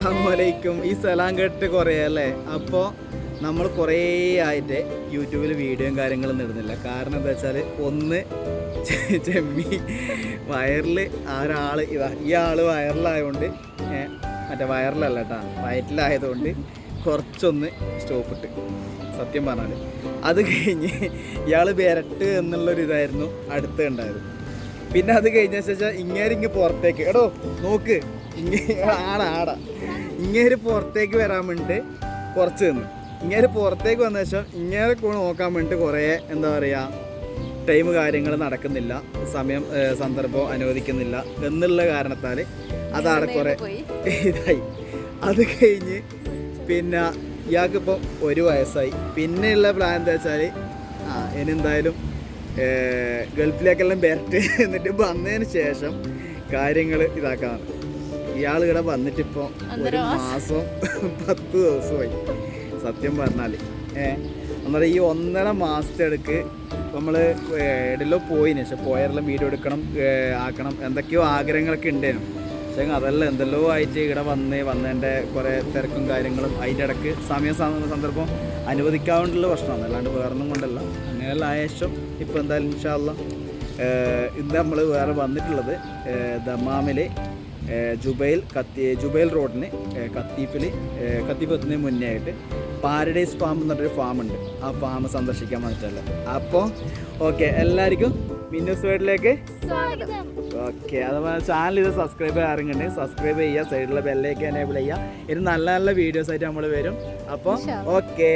അസ്സലാമലൈക്കും. ഈ സലാം കേട്ടിട്ട് കുറേ അല്ലേ. അപ്പോൾ നമ്മൾ കുറേ ആയിട്ട് യൂട്യൂബിൽ വീഡിയോയും കാര്യങ്ങളും ഇടുന്നില്ല. കാരണം എന്താ വെച്ചാൽ ഒന്ന് ചെമ്മി വയറിൽ ഒരാൾ ഈ ആൾ വയറിലായതുകൊണ്ട് മറ്റേ വയറിലല്ല കേട്ടോ വയറ്റിലായതുകൊണ്ട് കുറച്ചൊന്ന് സ്റ്റോപ്പിട്ട് സത്യം പറഞ്ഞാൽ. അത് കഴിഞ്ഞ് ഇയാൾ വിരട്ട് എന്നുള്ളൊരിതായിരുന്നു അടുത്ത് ഉണ്ടായത്. പിന്നെ അത് കഴിഞ്ഞ ശേഷം ഇങ്ങേരിങ്ങ് പുറത്തേക്ക് എടോ നോക്ക് ആടാ ഇങ്ങേര് പുറത്തേക്ക് വരാൻ വേണ്ടിയിട്ട് കുറച്ച് നിന്ന് ഇങ്ങേര് പുറത്തേക്ക് വന്ന ശേഷം ഇങ്ങേരെ കൂടെ നോക്കാൻ വേണ്ടിയിട്ട് കുറേ എന്താ പറയുക ടൈം കാര്യങ്ങൾ നടക്കുന്നില്ല, സമയം സന്ദർഭം അനുവദിക്കുന്നില്ല എന്നുള്ള കാരണത്താൽ അതാണ് കുറേ ഇതായി. അത് കഴിഞ്ഞ് പിന്നെ ഇയാൾക്കിപ്പോൾ 1 വയസ്സായി. പിന്നെയുള്ള പ്ലാൻ എന്താ വെച്ചാൽ ഇനി എന്തായാലും ഗൾഫിലേക്കെല്ലാം വരട്ടെ എന്നിട്ട് വന്നതിന് ശേഷം കാര്യങ്ങൾ ഇതാക്കാണ്. ഇയാൾ ഇവിടെ വന്നിട്ടിപ്പോൾ 1 മാസം 10 ദിവസമായി സത്യം പറഞ്ഞാൽ. എന്നാൽ ഈ 1.5 മാസത്തെ അടുക്ക് നമ്മൾ എവിടെയെല്ലോ പോയിന് പക്ഷെ പോയാലും വീഡിയോ എടുക്കണം ആക്കണം എന്തൊക്കെയോ ആഗ്രഹങ്ങളൊക്കെ ഉണ്ടായിരുന്നു. പക്ഷേ അതെല്ലാം എന്തെല്ലോ ആയിട്ട് ഇവിടെ വന്നതിൻ്റെ കുറേ തിരക്കും കാര്യങ്ങളും അതിൻ്റെ ഇടയ്ക്ക് സന്ദർഭം അനുവദിക്കാവുന്ന പ്രശ്നമാണ്, അല്ലാണ്ട് വേറൊന്നും കൊണ്ടല്ല. അങ്ങനെയുള്ള ആയേശം ഇപ്പോൾ എന്തായാലും ഇൻഷാ അല്ലാ ഇന്ന് നമ്മൾ വേറെ വന്നിട്ടുള്ളത് ദമാമിൽ ജുബൈൽ റോഡിന് കത്തീഫ് എത്തുന്നതിന് മുന്നേ ആയിട്ട് പാരഡൈസ് ഫാം എന്ന് പറഞ്ഞൊരു ഫാമുണ്ട്. ആ ഫാം സന്ദർശിക്കാൻ വന്നിട്ടുള്ളത്. അപ്പോൾ ഓക്കെ, എല്ലാവർക്കും മിന്നൂസ് വേർഡിലേക്ക് സ്വാഗതം. ഓക്കെ, അതുപോലെ ചാനൽ ഇത് സബ്സ്ക്രൈബ് ചെയ്യാറുണ്ട്, സബ്സ്ക്രൈബ് ചെയ്യുക, സൈഡിലുള്ള ബെല്ലേക്ക് എനേബിൾ ചെയ്യുക. ഇത് നല്ല നല്ല വീഡിയോസ് ആയിട്ട് നമ്മൾ വരും. അപ്പോൾ ഓക്കെ.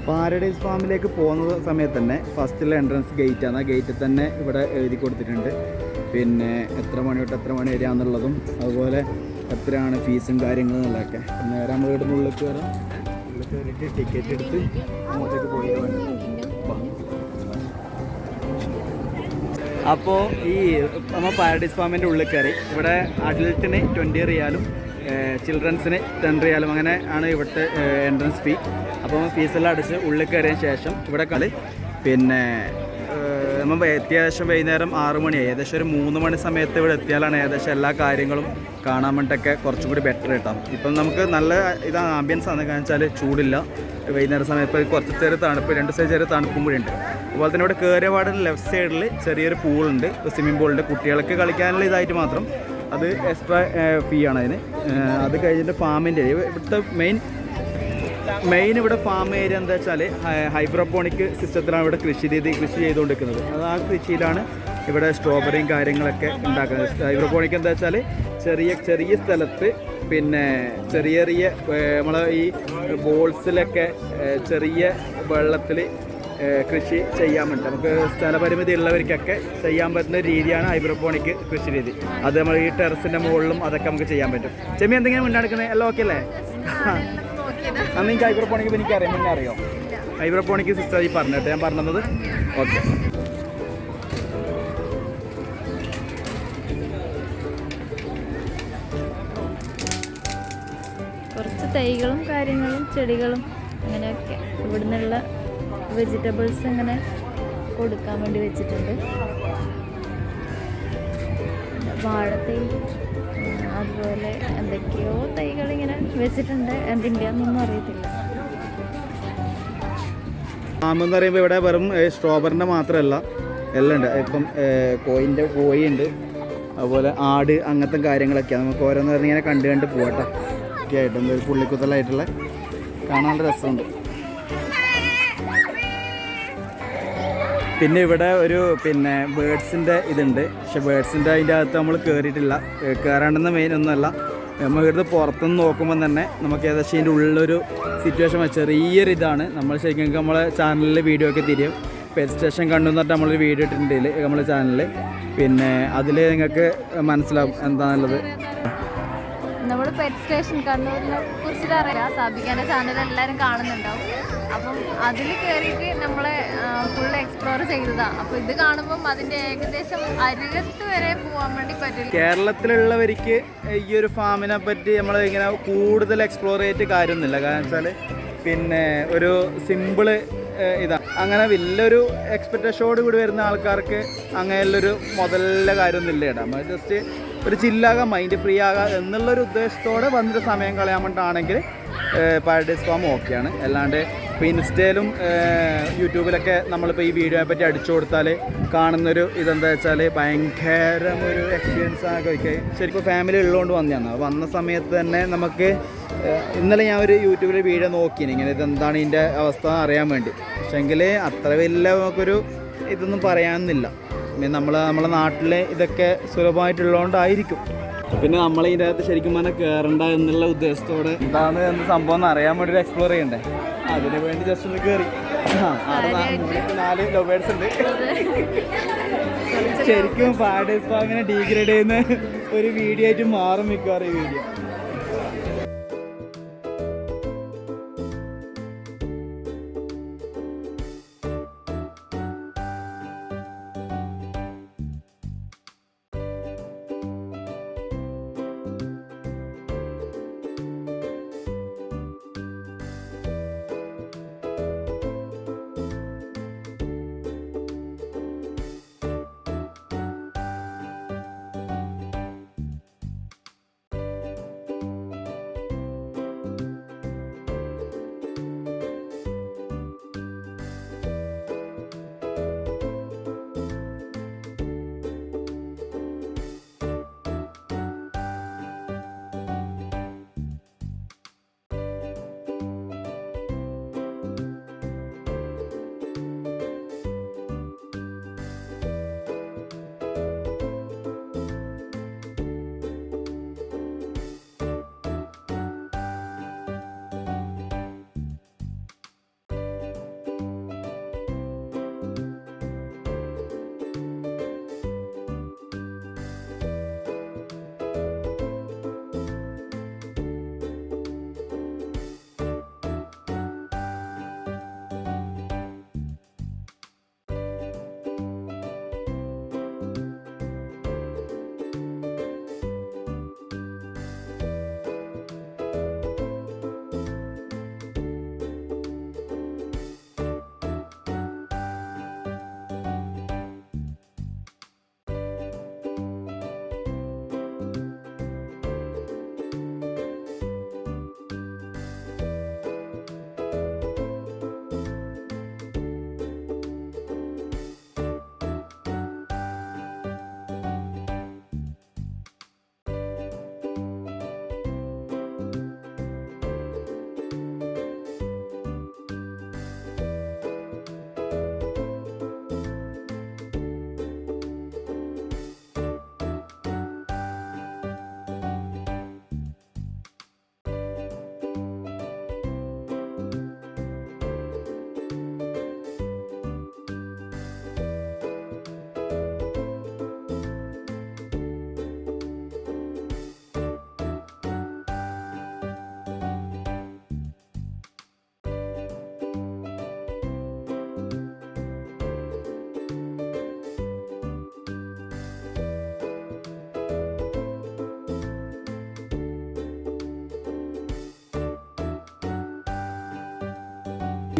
പാരഡൈസ് ഫാമിലേക്ക് പോകുന്ന സമയത്ത് തന്നെ ഫസ്റ്റിലെ എൻട്രൻസ് ഗേറ്റാണ്. ആ ഗേറ്റിൽ തന്നെ ഇവിടെ എഴുതി കൊടുത്തിട്ടുണ്ട് പിന്നെ എത്ര മണി തൊട്ട് എത്ര മണി വരെയാണെന്നുള്ളതും അതുപോലെ എത്രയാണ് ഫീസും കാര്യങ്ങളും എന്നുള്ളതൊക്കെ. നേരെ നമ്മൾ ഇവിടെ ഉള്ളിൽ കയറാം, ഉള്ളിൽ കയറിയിട്ട് ടിക്കറ്റ് എടുത്ത് അങ്ങോട്ടേക്ക് പോയി വേണം. അപ്പോൾ ഈ നമ്മൾ പാരഡൈസ് ഫാമിൻ്റെ ഉള്ളിൽ കയറി ഇവിടെ അഡൽട്ടിന് 20 റിയാലും ചിൽഡ്രൻസിന് 10 റിയാലും അങ്ങനെ ആണ് ഇവിടുത്തെ എൻട്രൻസ് ഫീ. അപ്പോൾ ഫീസെല്ലാം അടിച്ച് ഉള്ളിൽ കയറിയതിന് ശേഷം ഇവിടെ പിന്നെ നമ്മൾ അത്യാവശ്യം വൈകുന്നേരം 6 മണിയായി. ഏകദേശം ഒരു 3 മണി സമയത്ത് ഇവിടെ എത്തിയാലാണ് ഏകദേശം എല്ലാ കാര്യങ്ങളും കാണാൻ വേണ്ടിയിട്ടൊക്കെ കുറച്ചും കൂടി ബെറ്റർ കിട്ടാം. ഇപ്പം നമുക്ക് നല്ല ഇതാണ് ആംബിയൻസ് ആണ്, കാരണം വെച്ചാൽ ചൂടില്ല. വൈകുന്നേരം സമയത്ത് ഇപ്പോൾ കുറച്ച് ചെറിയ തണുപ്പ്, 2 സൈഡ് ചെറിയ തണുപ്പും കൂടി ഉണ്ട്. അതുപോലെ തന്നെ ഇവിടെ കയറിയ പാടിന് ലെഫ്റ്റ് സൈഡിൽ ചെറിയൊരു പൂളുണ്ട്, സ്വിമ്മിംഗ് പൂളുണ്ട്. കുട്ടികൾക്ക് കളിക്കാനുള്ള ഇതായിട്ട് മാത്രം അത് എക്സ്ട്രാ ഫീ ആണ് അതിന്. അത് കഴിഞ്ഞിട്ട് ഫാമിൻ്റെ ഇവിടുത്തെ മെയിൻ ഇവിടെ ഫാം ഏരിയ എന്താ വെച്ചാൽ ഹൈഡ്രോപോണിക് സിസ്റ്റത്തിലാണ് ഇവിടെ കൃഷി ചെയ്തുകൊണ്ടിരിക്കുന്നത്. അത് ആ കൃഷിയിലാണ് ഇവിടെ സ്ട്രോബെറിയും കാര്യങ്ങളൊക്കെ ഉണ്ടാക്കുന്നത്. ഹൈഡ്രോപോണിക് എന്താ വെച്ചാൽ ചെറിയ സ്ഥലത്ത് പിന്നെ ചെറിയ നമ്മളെ ഈ ബോൾസിലൊക്കെ ചെറിയ വെള്ളത്തിൽ കൃഷി ചെയ്യാൻ പറ്റും. നമുക്ക് സ്ഥലപരിമിതി ഉള്ളവർക്കൊക്കെ ചെയ്യാൻ പറ്റുന്ന രീതിയാണ് ഹൈഡ്രോപോണിക് കൃഷി രീതി. അത് നമ്മൾ ഈ ടെറസിൻ്റെ മുകളിലും അതൊക്കെ നമുക്ക് ചെയ്യാൻ പറ്റും. ചെമ്മി എന്തെങ്കിലും മുന്നെടുക്കുന്നത് എല്ലാം ഓക്കെ അല്ലേ? അന്ന് എനിക്ക് ഹൈഡ്രോപോണിക് എനിക്കറിയാം, മുന്നേ അറിയോ? ഹൈഡ്രോപോണിക് സിസ്റ്റം ഈ പറഞ്ഞിട്ട് ഞാൻ പറഞ്ഞത്. ഓക്കെ, കുറച്ച് തൈകളും കാര്യങ്ങളും ചെടികളും അങ്ങനെയൊക്കെ ഇവിടുന്നുള്ള വെജിറ്റബിൾസ് ഇങ്ങനെ കൊടുക്കാൻ വേണ്ടി വെച്ചിട്ടുണ്ട്. വാഴത്തൈ അതുപോലെ എന്തൊക്കെയോ തൈകൾ ഇങ്ങനെ വെച്ചിട്ടുണ്ട്. എന്തിൻ്റെയാണെന്നൊന്നും അറിയത്തില്ല. ഫാമെന്ന് പറയുമ്പോൾ ഇവിടെ വെറും സ്ട്രോബെറിൻ്റെ മാത്രമല്ല എല്ലാം ഉണ്ട്. ഇപ്പം കോഴിയുണ്ട്, അതുപോലെ ആട്, അങ്ങനത്തെ കാര്യങ്ങളൊക്കെയാണ്. നമുക്ക് ഓരോന്ന് ഇങ്ങനെ കണ്ട് പോകട്ടെ ഒക്കെ ആയിട്ട് ഒരു പുള്ളിക്കുത്തലായിട്ടുള്ള കാണാനുള്ള രസമുണ്ട്. പിന്നെ ഇവിടെ ഒരു ബേഡ്സിൻ്റെ ഇതുണ്ട്. പക്ഷെ ബേഡ്സിൻ്റെ അതിൻ്റെ അകത്ത് നമ്മൾ കയറിയിട്ടില്ല. കയറേണ്ടുന്ന മെയിൻ ഒന്നുമല്ല. നമ്മൾ ഇവിടുന്ന് പുറത്തുനിന്ന് നോക്കുമ്പോൾ തന്നെ നമുക്ക് ഏകദേശം ഇതിൻ്റെ ഉള്ളൊരു സിറ്റുവേഷൻ ചെറിയൊരു ഇതാണ്. നമ്മൾ ശരിക്കും നമ്മളെ ചാനലിൽ വീഡിയോ ഒക്കെ തിരിയും. പെറ്റ് സ്റ്റേഷൻ കണ്ടു എന്നിട്ട് നമ്മളൊരു വീഡിയോ ഇട്ടിട്ടുണ്ട് നമ്മളെ ചാനലിൽ. പിന്നെ അതിൽ നിങ്ങൾക്ക് മനസ്സിലാവും എന്താണുള്ളത്. നമ്മൾ പെറ്റ് സ്റ്റേഷൻ കണ്ണൂരിനെ കുറിച്ചിട്ട് അറിയാം. സാബിക്കാൻ്റെ ചാനൽ എല്ലാവരും കാണുന്നുണ്ടാവും. അപ്പം അതിൽ കയറിയിട്ട് നമ്മളെ ഫുൾ എക്സ്പ്ലോർ ചെയ്തതാണ്. അപ്പോൾ ഇത് കാണുമ്പം അതിൻ്റെ ഏകദേശം അരികത്ത് വരെ പോകാൻ വേണ്ടി പറ്റില്ല. കേരളത്തിലുള്ളവർക്ക് ഈ ഒരു ഫാമിനെ പറ്റി നമ്മൾ ഇങ്ങനെ കൂടുതൽ എക്സ്പ്ലോർ ചെയ്തിട്ട് കാര്യമൊന്നുമില്ല. കാരണം വെച്ചാൽ പിന്നെ ഒരു സിമ്പിള് ഇതാണ്. അങ്ങനെ വലിയൊരു എക്സ്പെക്റ്റേഷനോട് കൂടി വരുന്ന ആൾക്കാർക്ക് അങ്ങനെയുള്ളൊരു മുതലുള്ള കാര്യമൊന്നുമില്ല കേട്ടോ. നമ്മൾ ജസ്റ്റ് ഒരു ചില്ലാകാം, മൈൻഡ് ഫ്രീ ആകാം എന്നുള്ളൊരു ഉദ്ദേശത്തോടെ വന്നിട്ട് സമയം കളയാൻ വേണ്ടിയിട്ടാണെങ്കിൽ പാരഡൈസ് ഫാം ഓക്കെയാണ്. അല്ലാണ്ട് ഇപ്പോൾ ഇൻസ്റ്റയിലും യൂട്യൂബിലൊക്കെ നമ്മളിപ്പോൾ ഈ വീഡിയോയെ പറ്റി അടിച്ചു കൊടുത്താൽ കാണുന്നൊരു ഇതെന്താ വെച്ചാൽ ഭയങ്കര ഒരു എക്സ്പീരിയൻസ് ആകെ. ശരിക്കും ഫാമിലി ഉള്ളതുകൊണ്ട് വന്ന സമയത്ത് തന്നെ നമുക്ക് ഇന്നലെ ഞാൻ ഒരു യൂട്യൂബിൽ വീഡിയോ നോക്കിയിന് ഇങ്ങനെ ഇതെന്താണ് ഇതിൻ്റെ അവസ്ഥ അറിയാൻ വേണ്ടി. പക്ഷേങ്കിൽ അത്ര വലിയ നമുക്കൊരു ഇതൊന്നും പറയാനൊന്നുമില്ല. നമ്മളെ നാട്ടിൽ ഇതൊക്കെ സുലഭമായിട്ടുള്ളതുകൊണ്ടായിരിക്കും. പിന്നെ നമ്മൾ ഇതിൻ്റെ അകത്ത് ശരിക്കും പറഞ്ഞാൽ കയറണ്ട എന്നുള്ള ഉദ്ദേശത്തോടെ എന്താണ് എന്ത് സംഭവം എന്ന് അറിയാൻ വേണ്ടി ഒരു എക്സ്പ്ലോർ ചെയ്യണ്ടേ, അതിന് വേണ്ടി ജസ്റ്റ് ഒന്ന് കയറി. അവിടെ 4 ലവേഴ്സ് ഉണ്ട്. ശരിക്കും പാരഡൈസ് ഫാമിനെ ഡീഗ്രേഡ് ചെയ്യുന്ന ഒരു വീഡിയോ ആയിട്ട് മാറും മിക്കവാറും ഈ വീഡിയോ.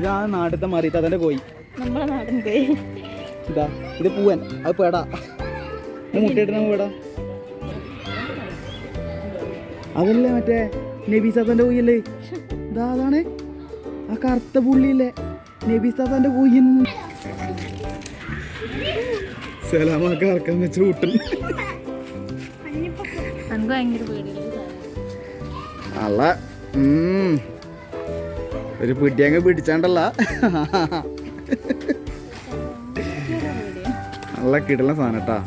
ഇതാണ് നാട്ടിലത്തെ മറിയത്ത് അതിൻ്റെ കോയി. നമ്മളെ നാടൻ കോയി ഇതാ ഇത് പൂവൻ, അത് പേടാ, മുട്ടയിട്ട് നമ്മൾ പേടാ. അതല്ലേ മറ്റേ നബീസാത്തൻ്റെ കോയിയല്ലേ, ഇതാ അതാണ് ആ കറുത്ത പുള്ളിയില്ലേ നബീസാത്തൻ്റെ കോയി. സലാമൊക്കെ ഇറക്കാൻ വെച്ച് കൂട്ടും. അല്ല ഒരു പിടിയങ്ങ് പിടിച്ചാണ്ടല്ല, നല്ല കിടല സാധനം കേട്ടാ.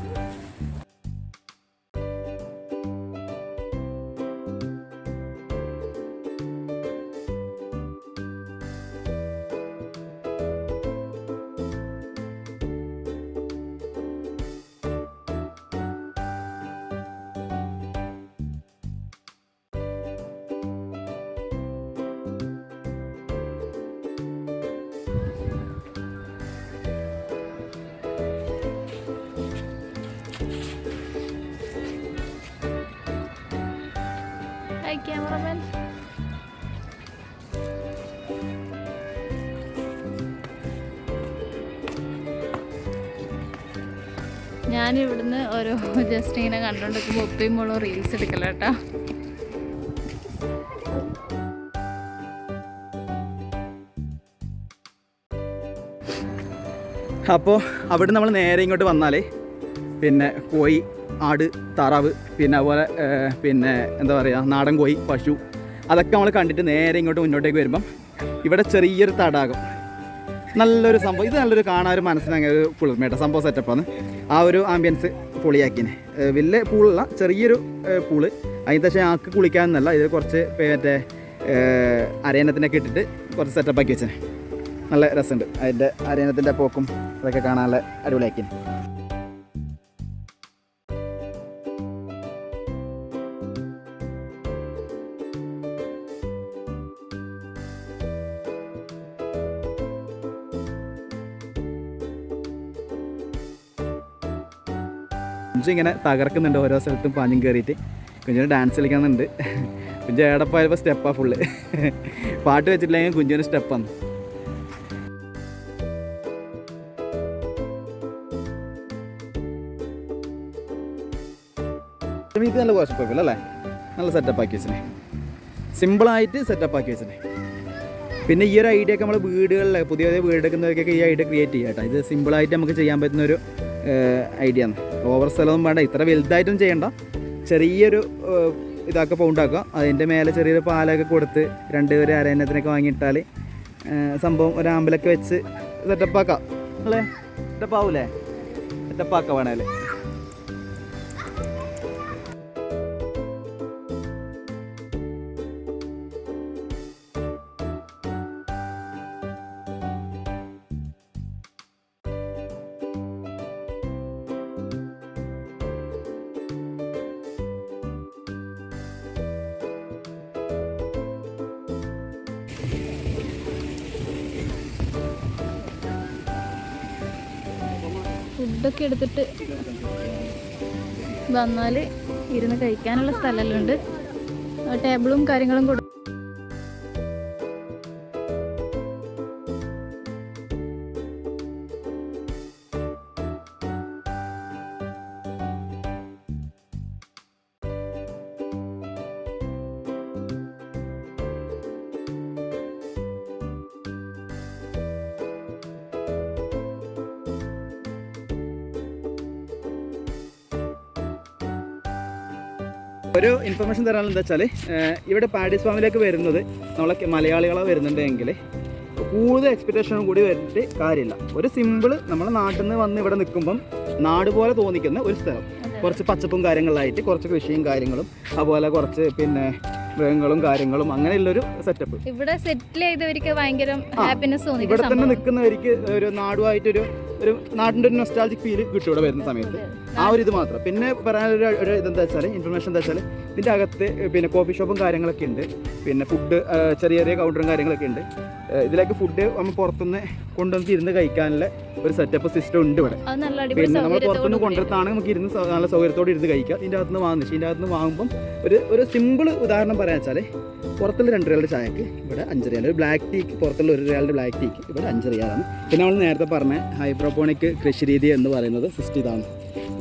ഞാനിവിടുന്ന് ഓരോ ജസ്റ്റ് ഇങ്ങനെ കണ്ടോണ്ടിരിക്കുമ്പോൾ ഒപ്പയും മോളും റീൽസ് എടുക്കല കേട്ടോ. അപ്പോൾ അവിടെ നമ്മൾ നേരെ ഇങ്ങോട്ട് വന്നാൽ പിന്നെ കോഴി, ആട്, താറാവ്, പിന്നെ അതുപോലെ പിന്നെ എന്താ പറയുക നാടൻ കോഴി, പശു, അതൊക്കെ നമ്മൾ കണ്ടിട്ട് നേരെ ഇങ്ങോട്ട് മുന്നോട്ടേക്ക് വരുമ്പം ഇവിടെ ചെറിയൊരു തടാകം, നല്ലൊരു സംഭവം. ഇത് നല്ലൊരു കാണാൻ ഒരു മനസ്സിലാക്കിയ ഒരു കുളിർമേട്ട സംഭവം സെറ്റപ്പാണ്. ആ ഒരു ആംബിയൻസ് പൊളിയാക്കിന്. വലിയ പൂളല്ല, ചെറിയൊരു പൂള്. അതിന് പക്ഷേ ആൾക്ക് കുളിക്കാമെന്നല്ല, ഇത് കുറച്ച് മറ്റേ അരയണത്തിനൊക്കെ ഇട്ടിട്ട് കുറച്ച് സെറ്റപ്പാക്കി വെച്ചേ. നല്ല രസമുണ്ട്. അതിൻ്റെ അരയണത്തിൻ്റെ പോക്കും അതൊക്കെ കാണാൻ നല്ല അടിപൊളിയാക്കിന്. കുഞ്ചു ഇങ്ങനെ തകർക്കുന്നുണ്ട് ഓരോ സ്ഥലത്തും പാഞ്ഞും കയറിയിട്ട്. കുഞ്ചിന് ഡാൻസ് കളിക്കുന്നുണ്ട്. കുഞ്ചു ഏടപ്പായപ്പോൾ സ്റ്റെപ്പാണ് ഫുള്ള്. പാട്ട് വെച്ചിട്ടില്ലെങ്കിൽ കുഞ്ചിന് സ്റ്റെപ്പാണ്. ഇത് നല്ല കുഴപ്പമില്ല അല്ലേ? നല്ല സെറ്റപ്പാക്കി വെച്ചിനെ, സിമ്പിളായിട്ട് സെറ്റപ്പാക്കി വെച്ചിനെ. പിന്നെ ഈ ഒരു ഐഡിയ ഒക്കെ നമ്മൾ വീടുകളിൽ പുതിയ പുതിയ വീടെടുക്കുന്നവർക്കൊക്കെ ഈ ഐഡിയ ക്രിയേറ്റ് ചെയ്യാം കേട്ടോ. ഇത് സിമ്പിളായിട്ട് നമുക്ക് ചെയ്യാൻ പറ്റുന്നൊരു ഐഡിയ ആണ്. ഓവർ സ്ഥലമൊന്നും വേണ്ട, ഇത്ര വലുതായിട്ടും ചെയ്യണ്ട. ചെറിയൊരു ഇതൊക്കെ പൗണ്ടാക്കുക, അതിൻ്റെ മേലെ ചെറിയൊരു പാലൊക്കെ കൊടുത്ത് 2 അരയന്നത്തിനൊക്കെ വാങ്ങിയിട്ടാൽ സംഭവം ഒരാമ്പലൊക്കെ വെച്ച് സെറ്റപ്പാക്കാം അല്ലേ? സെറ്റപ്പാവൂലേ? സെറ്റപ്പാക്കാം വേണേൽ. ഫുഡൊക്കെ എടുത്തിട്ട് വന്നാൽ ഇരുന്ന് കഴിക്കാനുള്ള സ്ഥലമെല്ലാം ഉണ്ട്. ടേബിളും കാര്യങ്ങളും കൊടുക്കും. ഒരു ഇൻഫർമേഷൻ തരാനുള്ള എന്താ വെച്ചാൽ, ഇവിടെ പാരഡൈസ് ഫാമിലേക്ക് വരുന്നത് നമ്മളെ മലയാളികളെ വരുന്നുണ്ടെങ്കിൽ കൂടുതൽ എക്സ്പെക്റ്റേഷനും കൂടി വരുന്നിട്ട് കാര്യമില്ല. ഒരു സിമ്പിൾ നമ്മളെ നാട്ടിൽ നിന്ന് വന്ന് ഇവിടെ നിൽക്കുമ്പം നാട് പോലെ തോന്നിക്കുന്ന ഒരു സ്ഥലം, കുറച്ച് പച്ചപ്പും കാര്യങ്ങളിലായിട്ട് കുറച്ച് കൃഷിയും കാര്യങ്ങളും അതുപോലെ കുറച്ച് പിന്നെ മൃഗങ്ങളും കാര്യങ്ങളും അങ്ങനെയുള്ളൊരു സെറ്റപ്പ്. ഇവിടെ സെറ്റിൽ ചെയ്തവർക്ക് ഭയങ്കര ഹാപ്പിനെസ് തോന്നി. ഇവിടെ തന്നെ നിൽക്കുന്നവർക്ക് ഒരു നാടുമായിട്ടൊരു നാടിൻ്റെ ഒരു നൊസ്റ്റാൾജിക് ഫീൽ കിട്ടും ഇവിടെ വരുന്ന സമയത്ത്. ആ ഒരു ഇത് മാത്രം. പിന്നെ പറയാനൊരു ഇതെന്താ വെച്ചാൽ, ഇൻഫർമേഷൻ എന്താ വെച്ചാൽ, ഇതിൻ്റെ അകത്ത് പിന്നെ കോഫി ഷോപ്പും കാര്യങ്ങളൊക്കെ ഉണ്ട്. പിന്നെ ഫുഡ് ചെറിയ ചെറിയ കൗണ്ടറും കാര്യങ്ങളൊക്കെ ഉണ്ട്. ഇതിലേക്ക് ഫുഡ് നമ്മൾ പുറത്തുനിന്ന് കൊണ്ടുവന്ന് ഇരുന്ന് കഴിക്കാനുള്ള ഒരു സെറ്റപ്പ് സിസ്റ്റം ഉണ്ട് ഇവിടെ. പിന്നെ നമ്മൾ പുറത്തുനിന്ന് കൊണ്ടുവരുത്താണെങ്കിൽ നമുക്ക് ഇരുന്ന് നല്ല സൗകര്യത്തോടെ ഇരുന്ന് കഴിക്കാം. ഇതിൻ്റെ അകത്ത് നിന്ന് വാങ്ങുന്നു. ഇതിൻ്റെ അകത്ത് നിന്ന് വാങ്ങുമ്പം ഒരു സിമ്പിൾ ഉദാഹരണം പറയാൻ വെച്ചാൽ, പുറത്തുള്ള 2 റിയാലിൻ്റെ ചായക്ക് ഇവിടെ 5 റിയാൽ, ഒരു ബ്ലാക്ക് ടീക്ക് പുറത്തുള്ള 1 റിയാലിൻ്റെ ബ്ലാക്ക് ടീക്ക് ഇവിടെ 5 റിയാലാണ്. പിന്നെ നമ്മൾ നേരത്തെ പറഞ്ഞ ഹൈഡ്രോപോണിക് കൃഷി രീതി എന്ന് പറയുന്നത് സിസ്റ്റം ഇതാണ്.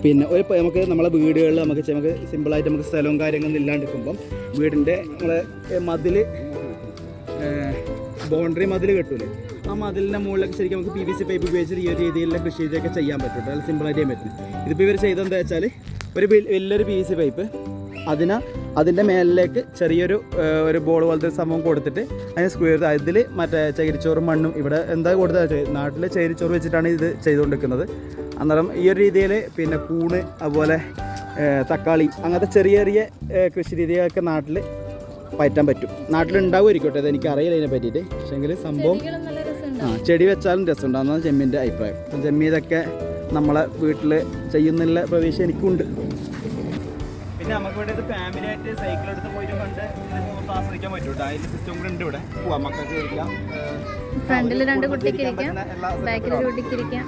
പിന്നെ നമുക്ക് നമ്മളെ വീടുകളിൽ നമുക്ക് സിമ്പിളായിട്ട് നമുക്ക് സ്ഥലവും കാര്യങ്ങളൊന്നും ഇല്ലാണ്ടിരിക്കുമ്പം വീടിൻ്റെ നമ്മളെ മതിൽ ബൗണ്ടറി മതിൽ കെട്ടൂലേ, ആ മതിലിൻ്റെ മുകളിലൊക്കെ ശരിക്കും നമുക്ക് PVC പൈപ്പ് ഉപയോഗിച്ച് ഈ ഒരു രീതിയിലുള്ള കൃഷി രീതിയൊക്കെ ചെയ്യാൻ പറ്റും. നല്ല സിമ്പിളായിട്ട് ചെയ്യാൻ പറ്റും. ഇതിപ്പോൾ ഇവർ ചെയ്തതെന്താ വെച്ചാൽ, ഒരു വലിയൊരു PVC പൈപ്പ് അതിൻ്റെ മേലിലേക്ക് ചെറിയൊരു ഒരു ബോൾ പോലത്തെ ഒരു സംഭവം കൊടുത്തിട്ട് അതിന് സ്ക്വയർ അതിൽ മറ്റേ ചകിരിച്ചോറും മണ്ണും ഇവിടെ എന്താ കൊടുത്താൽ നാട്ടിൽ ചകിരിച്ചോറ് വെച്ചിട്ടാണ് ഇത് ചെയ്തുകൊണ്ടിരിക്കുന്നത്. അന്നേരം ഈ ഒരു രീതിയിൽ പിന്നെ കൂണ് അതുപോലെ തക്കാളി അങ്ങനത്തെ ചെറിയ ചെറിയ കൃഷി രീതികളൊക്കെ നാട്ടിൽ പറ്റാൻ പറ്റും. നാട്ടിലുണ്ടാവുമായിരിക്കട്ടെ, അത് എനിക്ക് അറിയില്ല ഇതിനെ പറ്റിയിട്ട്. പക്ഷേങ്കിൽ സംഭവം ചെടി വെച്ചാലും രസമുണ്ടാകുന്നതാണ് ജമ്മീൻ്റെ അഭിപ്രായം. ജമ്മി ഇതൊക്കെ നമ്മളെ വീട്ടിൽ ചെയ്യുന്നില്ല പ്രതീക്ഷ എനിക്കുണ്ട്. പിന്നെ നമുക്ക് ഇവിടെ ഇത് ഫാമിലി ആയിട്ട് സൈക്കിൾ എടുത്ത് പോയിട്ട് കണ്ട് ആസ്വദിക്കാൻ പറ്റും. അതിൻ്റെ സിസ്റ്റം കൂടെ ഉണ്ട് ഇവിടെ. പോവാം, മക്കൾക്ക് ഇരിക്കാം. ഫ്രണ്ടിൽ 2 കുട്ടിക്ക് ഇരിക്കാം, ബാക്കിൽ 1 കുട്ടിക്ക് ഇരിക്കാം,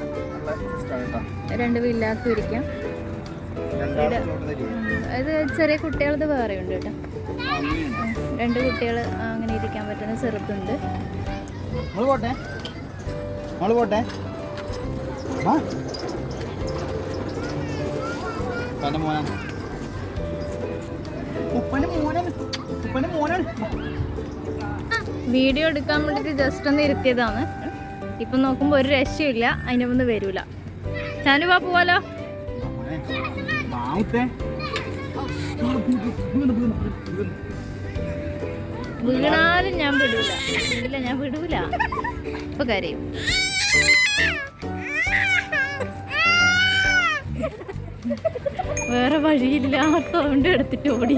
2 വില്ലാക്കും ഇരിക്കാം. ഇത് ചെറിയ കുട്ടികളത് വേറെ ഉണ്ട് കേട്ടോ. 2 കുട്ടികൾ അങ്ങനെ ഇരിക്കാൻ പറ്റുന്ന ചെറുതുണ്ട്. ഉപ്പാൻ്റെ മോനാണ്. ഉപ്പാൻ്റെ മോനാണ്. ഉപ്പാൻ്റെ മോനാണ്. വീഡിയോ എടുക്കാൻ വേണ്ടിയിട്ട് ജസ്റ്റ് ഒന്ന് ഇരുത്തിയതാണ്. ഇപ്പം നോക്കുമ്പോൾ ഒരു രക്ഷയില്ല, അതിൻ്റെ മുന്ന് വരൂല. ചാനു വാ പോവാലോ. വീണാലും ഞാൻ വിടൂല. ഇല്ല, ഞാൻ വിടൂല. ഇപ്പൊ കരയും. വേറെ വഴിയില്ലാത്തതുകൊണ്ട് എടുത്തിട്ട് ഓടി.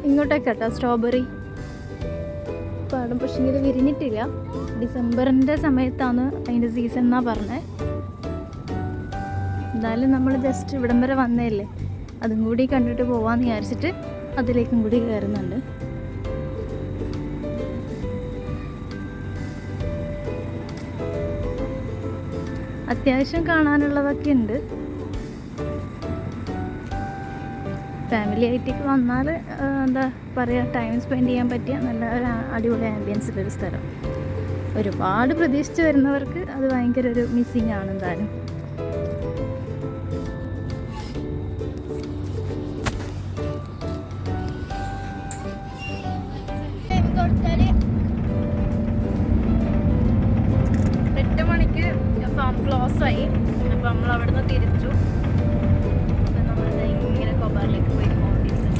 ഇങ്ങോട്ടേക്കാട്ടോ സ്ട്രോബെറി പാടും. പക്ഷേ ഇത് വിരിഞ്ഞിട്ടില്ല. ഡിസംബറിൻ്റെ സമയത്താണ് അതിൻ്റെ സീസൺ എന്നാണ് പറഞ്ഞത്. എന്തായാലും നമ്മൾ ജസ്റ്റ് ഇവിടം വരെ വന്നതല്ലേ, അതും കൂടി കണ്ടിട്ട് പോവാന്ന് വിചാരിച്ചിട്ട് അതിലേക്കും കൂടി കയറുന്നുണ്ട്. അത്യാവശ്യം കാണാനുള്ളതൊക്കെ ഉണ്ട്. ഫാമിലി ആയിട്ടേക്ക് വന്നാൽ എന്താ പറയുക, ടൈം സ്പെൻഡ് ചെയ്യാൻ പറ്റിയ നല്ല ഒരു അടിപൊളി ആംബിയൻസിലൊരു സ്ഥലം. ഒരുപാട് പ്രതീക്ഷിച്ച് വരുന്നവർക്ക് അത് ഭയങ്കര ഒരു മിസ്സിങ് ആണ് എന്തായാലും. ഫാം ക്ലോസ് ആയി. അപ്പം നമ്മൾ അവിടെ നിന്ന് തിരിച്ചു. നമ്മൾ ഇങ്ങനെ കൊബാറിലേക്ക് പോയി പോകേണ്ടിയിരുന്നു.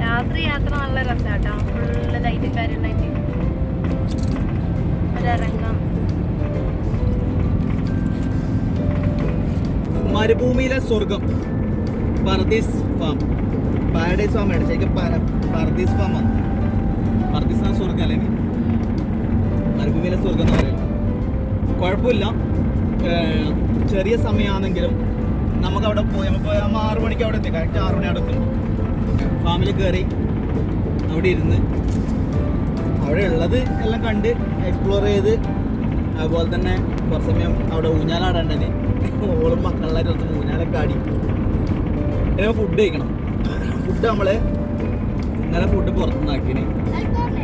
രാത്രി യാത്ര നല്ല രസമാട്ടോ. ഫുള്ള് ലൈറ്റുകാരുണ്ടായിട്ട് ഒരിറങ്ങാം. മരുഭൂമിയിലെ സ്വർഗം പർദീസ് ഫാം. പാരഡൈസ് ഫാം ആണ് ശരിക്കും. പർദീസ് ഫാം ആണ്. പർദീസ് സ്വർഗം അല്ലേ, മരുഭൂമിയിലെ സ്വർഗം എന്ന് പറയുന്നത്. കുഴപ്പമില്ല, ചെറിയ സമയമാണെങ്കിലും നമുക്കവിടെ പോയി നമ്മൾ 6 മണിക്ക് അവിടെ എത്തി. കറക്റ്റ് 6 മണി അവിടെ എത്തും. ഫാമിലി കയറി അവിടെ ഇരുന്ന് അവിടെ ഉള്ളത് എല്ലാം കണ്ട് എക്സ്പ്ലോർ ചെയ്ത്, അതുപോലെ തന്നെ കുറച്ച് സമയം അവിടെ ഊഞ്ഞാലാടേണ്ടത്. ഓളും മക്കളെല്ലാവരും ഒന്ന് ഊഞ്ഞാലൊക്കെ ആടി. ഫുഡ് കഴിക്കണം. ഫുഡ് നമ്മൾ ഇന്നലെ ഫുഡ് പുറത്തുനിന്നാക്കിന്.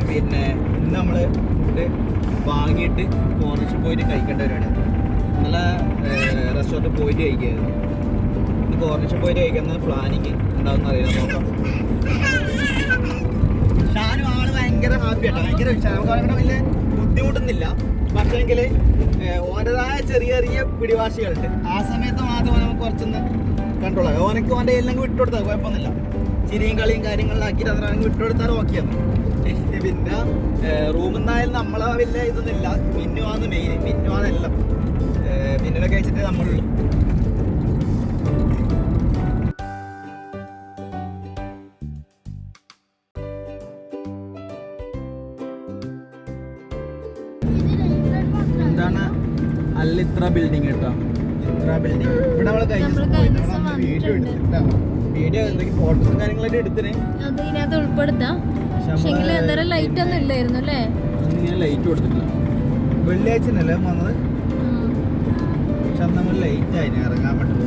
പിന്നെ ഇന്ന് നമ്മൾ ഫുഡ് വാങ്ങിയിട്ട് കോർണിഷിൽ പോയിട്ട് കഴിക്കേണ്ട പരിപാടിയാണ്. ഇന്നലെ റെസ്റ്റോറൻറ്റിൽ പോയിട്ട് കഴിക്കുകയായിരുന്നു. ഇന്ന് കോർണിഷിൽ പോയിട്ട് കഴിക്കുന്ന പ്ലാനിങ് എന്താണെന്ന് അറിയാം, നോക്കാം. ഷാനും ആള് ഭയങ്കര ഹാപ്പിയാട്ടോ, ഭയങ്കര നമുക്ക് വലിയ ബുദ്ധിമുട്ടുന്നില്ല. പക്ഷേങ്കിൽ ഓൻ്റെതായ ചെറിയ ചെറിയ പിടിവാശികളുണ്ട്. ആ സമയത്ത് മാത്രം നമുക്ക് കുറച്ചൊന്ന് കൺട്രോൾ ആകും. ഓനക്ക് ഓൻ്റെ എല്ലാം വിട്ടുകൊടുത്താൽ കുഴപ്പമൊന്നുമില്ല. ചിരിയും കളിയും കാര്യങ്ങളിലാക്കിയിട്ട് അതിനാണെങ്കിൽ വിട്ടുകൊടുത്താൽ ഓക്കെയാണ്. പിന്നെ റൂമിൽ നിന്നായാലും നമ്മളെ വലിയ ഇതൊന്നുമില്ല. മിന്നുവാണ് മെയിൻ, മിന്നുവാണെല്ലാം. മിന്നിനെ കഴിച്ചിട്ട് നമ്മളുള്ളൂ. എന്താണ് അല്ലിത്ര ബിൽഡിങ് കേട്ടോ, ഇത്ര ബിൽഡിങ്. ഇവിടെ നമ്മള് കഴിഞ്ഞ വീഡിയോ എടുത്തിട്ടാ. വീഡിയോ എന്തെങ്കിലും ഫോട്ടോസും കാര്യങ്ങളൊക്കെ എടുത്തിനെ, അത് ഇതിനകത്ത് ഉൾപ്പെടുത്താം. ലൈറ്റ് ഒന്നും ഇല്ലായിരുന്നു അല്ലേ? ഞാൻ ലൈറ്റ് കൊടുത്തിട്ടില്ല. വെള്ളിയാഴ്ച അല്ലേ വന്നത്, പക്ഷെ നമ്മൾ ലൈറ്റ് ആയി ഇറങ്ങാൻ പറ്റും.